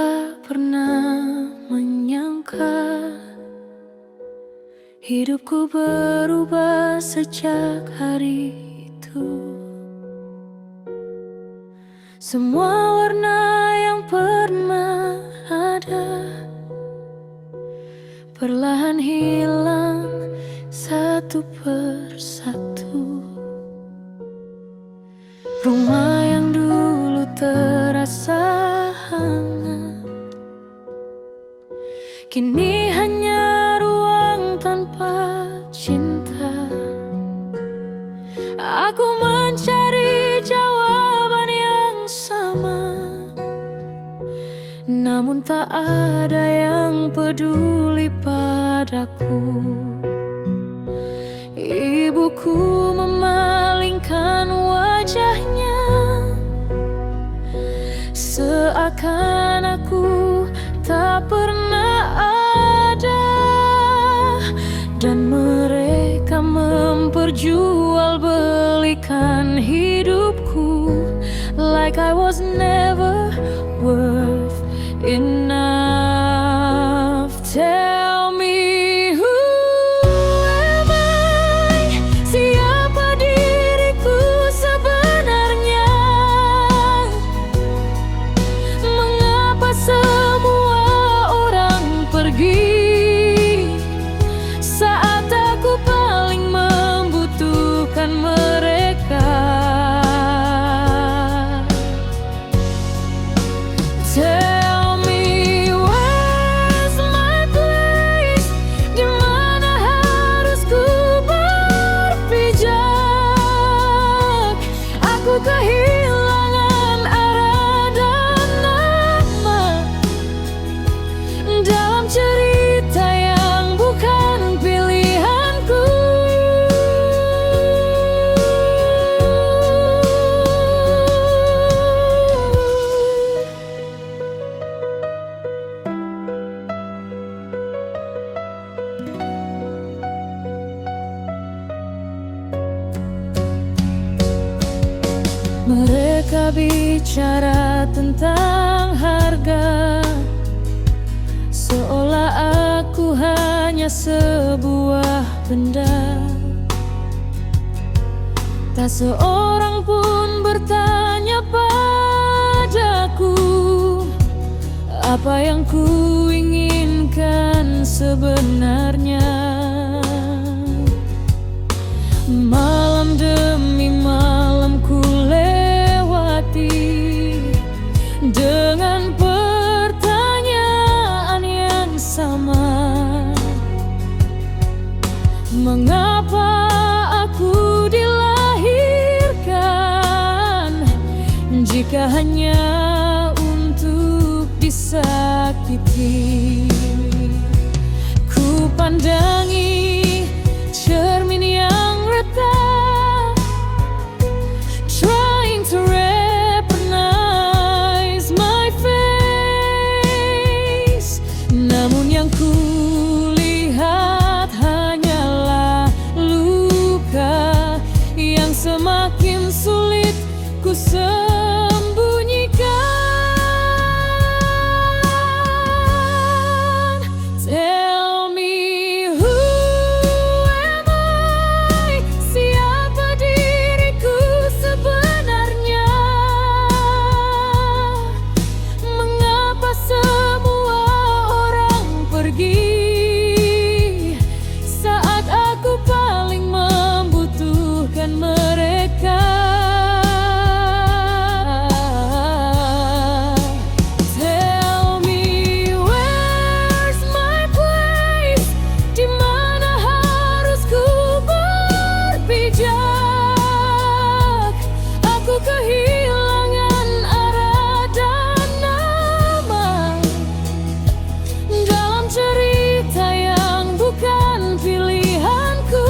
tak pernah menyangka hidupku berubah sejak hari itu. Semua warna yang pernah ada perlahan hilang satu persatu. Rumah yang dulu terasa hangat kini hanya ruang tanpa cinta. Aku mencari jawaban yang sama, namun tak ada yang peduli padaku. Ibuku memalingkan wajahnya, seakan aku tak pernah ada. Dan mereka memperjualbelikan hidupku like I was never worth enough. Tell me, who am I? Siapa diriku sebenarnya? Mengapa semua orang pergi saat aku paling membutuhkan mereka? Tell me, where's my place? Di mana harus ku berpijak? Aku kehilangan arah dan nama dalam cerita yang bukan pilihanku. Mereka bicara tentang harga, seolah aku hanya sebuah benda. Tak seorang pun bertanya padaku apa yang ku inginkan sebenarnya. Malam demi malam ku lewati dengan pertanyaan yang sama. Mengapa aku dilahirkan jika hanya untuk disakiti? Ku pandangi cermin yang retak, trying to recognize my face. Namun yang ku lihat hanyalah luka yang semakin sulit ku sembunyikan. Tell me, who am I? Siapa diriku sebenarnya? Mengapa semua orang pergi saat aku paling membutuhkan mereka? Tell me, where's my place? Di mana harus ku berpijak? Aku kehilangan arah dan nama dalam cerita yang bukan pilihanku.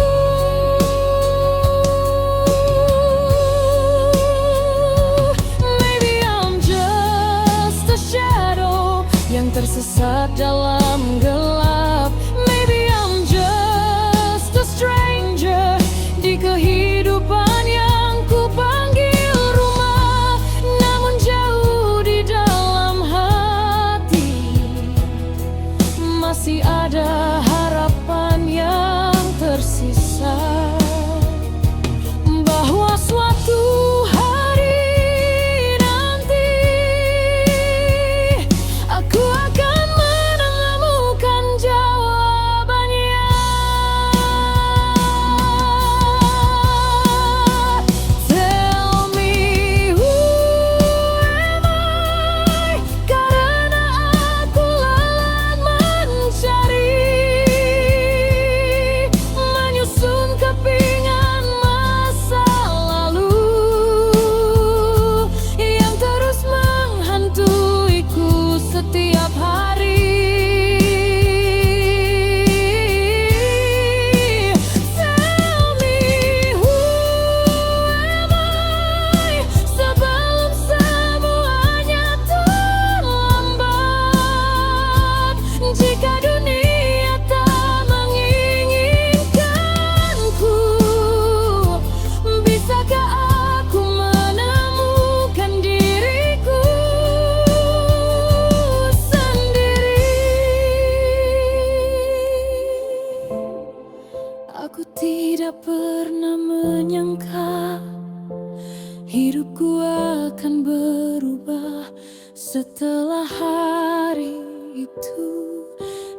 Maybe I'm just a shadow yang tersesat dalam gelap. Maybe I'm just a stranger di kehidupan yang ku panggil rumah, namun jauh di dalam hati.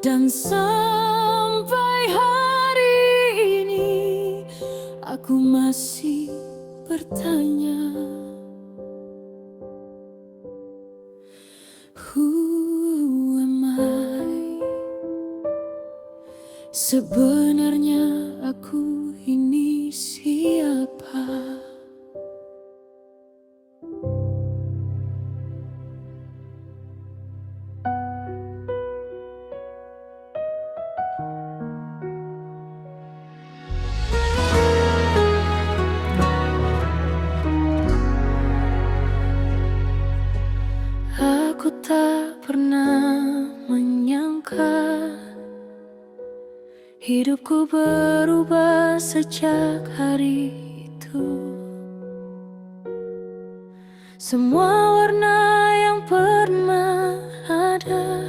Dan sampai hari ini aku masih bertanya, who am I? Sebenarnya aku ini siapa? Aku tak pernah menyangka hidupku berubah sejak hari itu. Semua warna yang pernah ada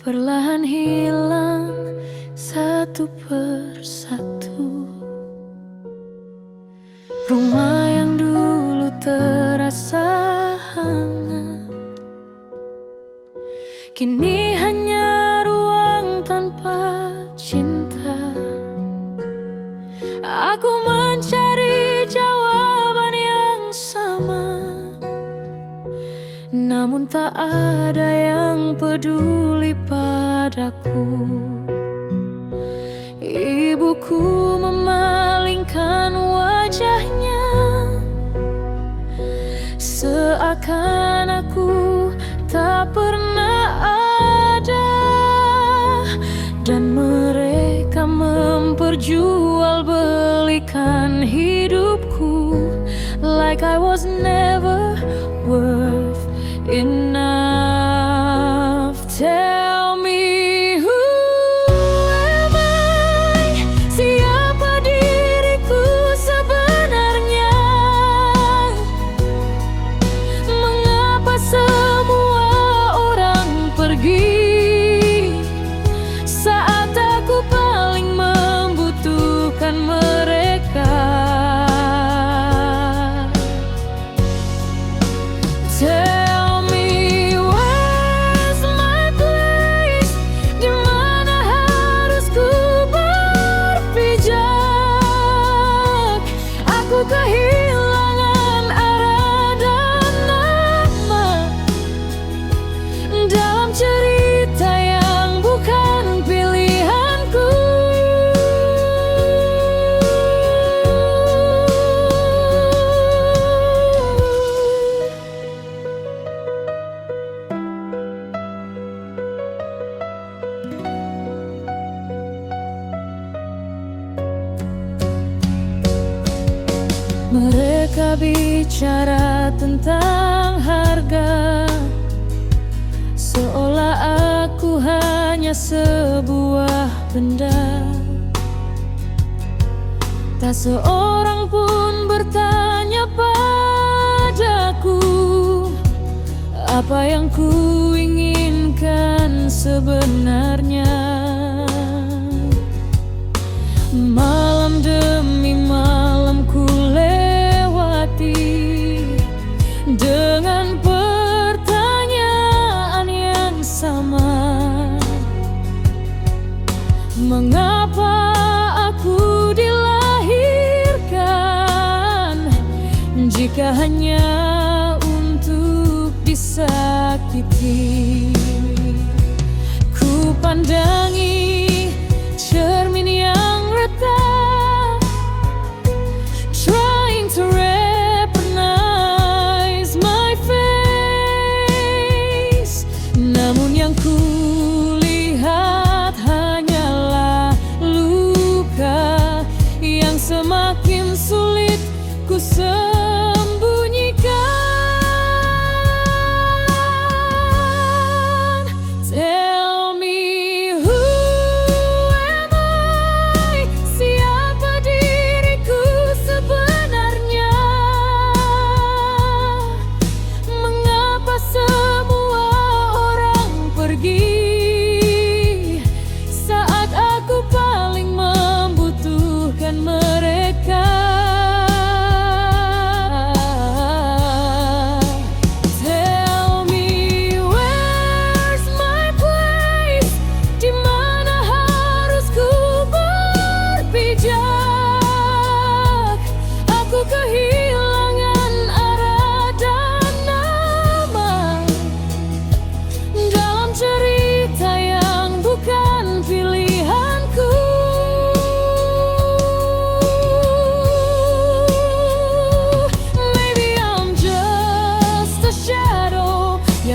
perlahan hilang satu persatu. Rumah yang dulu terasa hangat kini hanya ruang tanpa cinta. Aku mencari jawaban yang sama, namun tak ada yang peduli padaku. Ibuku memalingkan wajahnya, seakan aku tak pernah ada. Dan mereka memperjualbelikan hidupku like I was never worth enough. Tell me, who am I? Siapa diriku sebenarnya? Mengapa semua orang pergi saat aku paling membutuhkan mereka? Tell me, where's my place? Di mana harus ku berpijak? Aku kehilangan arah dan nama dalam cerita yang bukan pilihanku. Mereka bicara tentang harga, seolah aku hanya sebuah benda. Tak seorang pun bertanya padaku apa yang ku inginkan sebenarnya. Malam demi malam ku lewati dengan pertanyaan yang sama. Mengapa aku dilahirkan jika hanya untuk disakiti? Ku pandangi cermin yang retak, trying to recognize my face. Namun yang ku lihat hanyalah luka yang semakin sulit ku sembunyikan. Tell me, who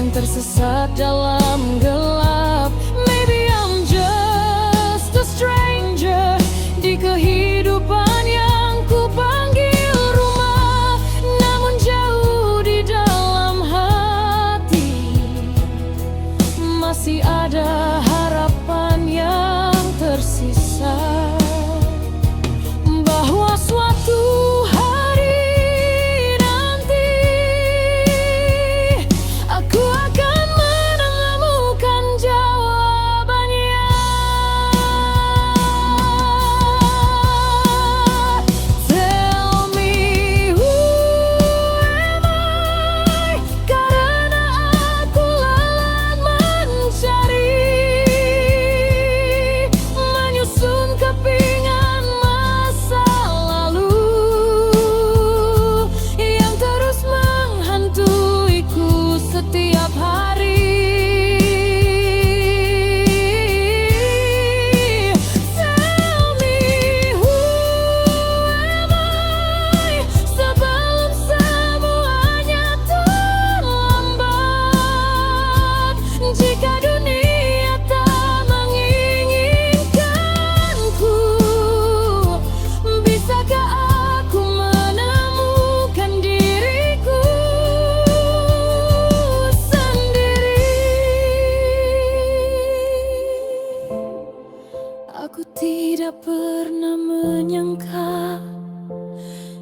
yang tersesat dalam gelap. Maybe I'm just a stranger di kehidupan yang ku panggil rumah, namun jauh di dalam hati masih ada harapan yang tersisa, bahwa suatu hari nanti aku akan menemukan jawabannya. Tell me who am I, karena aku lelah mencari, menyusun kepingan masa lalu yang terus menghantuiku setiap hari. Tell me who am I, sebelum semuanya terlambat. Jika dunia tak menginginkanku, bisakah aku menemukan diriku sendiri? Aku tidak pernah menyangka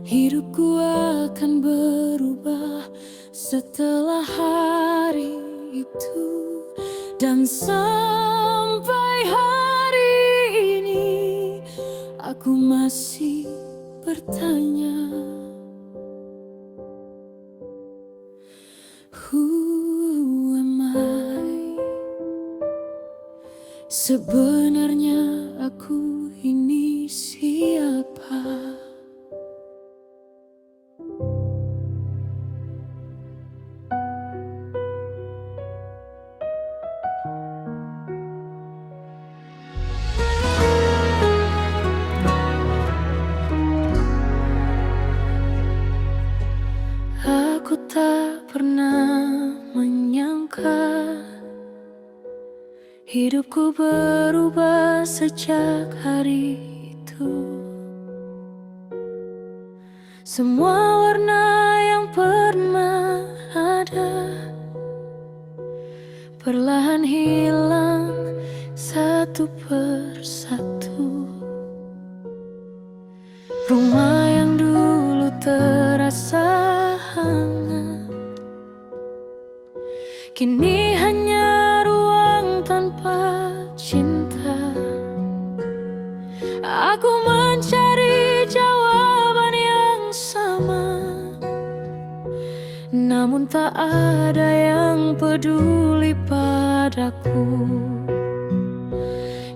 hidupku akan berubah setelah hari itu, dan sampai hari ini aku masih bertanya, who am I? Sebenarnya aku ini siapa? Aku tak pernah menyangka hidupku berubah sejak hari itu. Semua warna yang pernah ada perlahan hilang satu persatu. Rumah yang dulu terasa hangat kini hanya ruang tanpa cinta. Aku mencari jawaban yang sama, namun tak ada yang peduli padaku.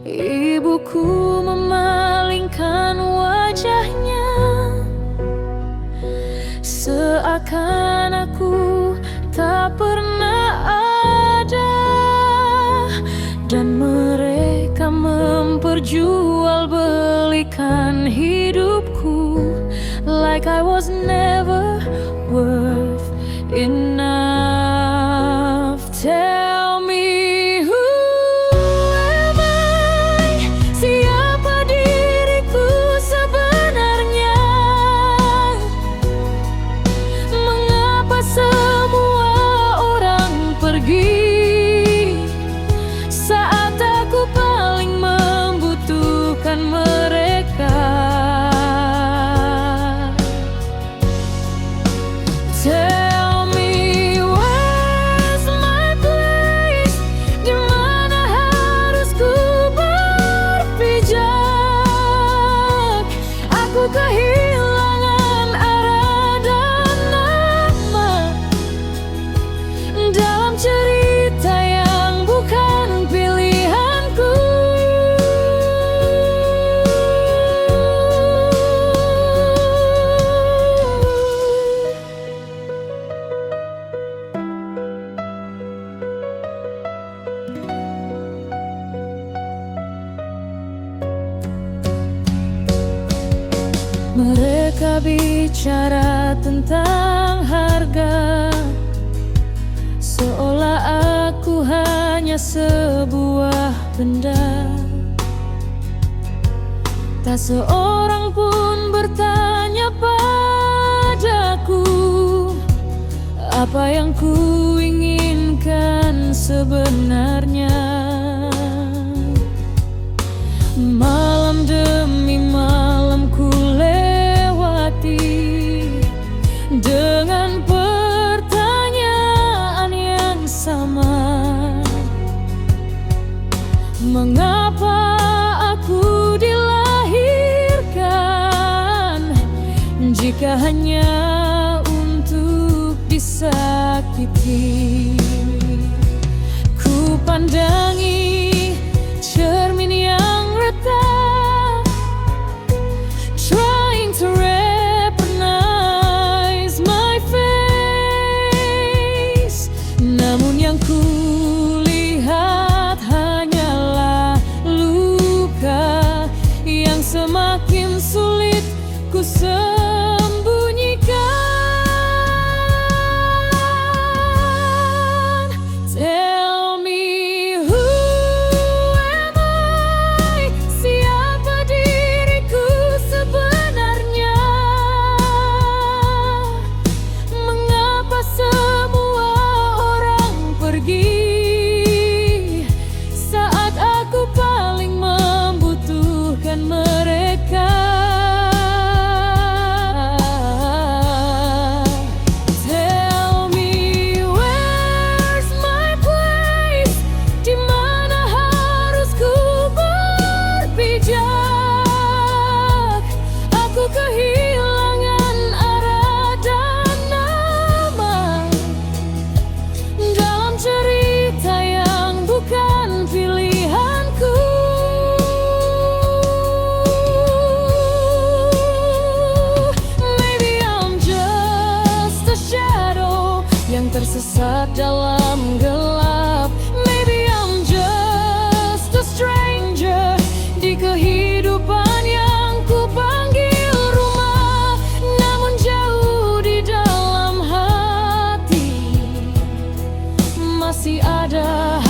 Ibuku memalingkan wajahnya, seakan aku tak pernah ada, dan mereka memperjualbelikan hidupku like I was never worth enough. Tell me who am I, siapa diriku sebenarnya? Mengapa semua orang pergi saat aku paling membutuhkan mereka? Tell me where's my place, di mana harus ku berpijak? Aku kehilangan arah dan nama dalam cerita yang bukan pilihanku. Mereka bicara tentang harga, seolah hanya sebuah benda. Tak seorang pun bertanya padaku apa yang ku inginkan sebenarnya. Malam demi malam ku lewati dengan pertanyaan yang sama. Mengapa aku dilahirkan jika hanya untuk disakiti? Ku pandangi cermin yang retak, trying to recognize my face. Namun yang ku lihat hanyalah luka yang semakin sulit ku sembunyikan. Tell me, who am I? Siapa diriku sebenarnya? Mengapa semua orang pergi saat aku paling membutuhkan mereka? Tell me, where's my place? Di mana harus ku berpijak? Aku kehilangan arah dan nama dalam cerita yang bukan pilihanku. Maybe I'm just a shadow yang tersesat dalam gelap. Maybe I'm just a stranger di kehidupan yang ku panggil rumah. Namun jauh di dalam hati masih ada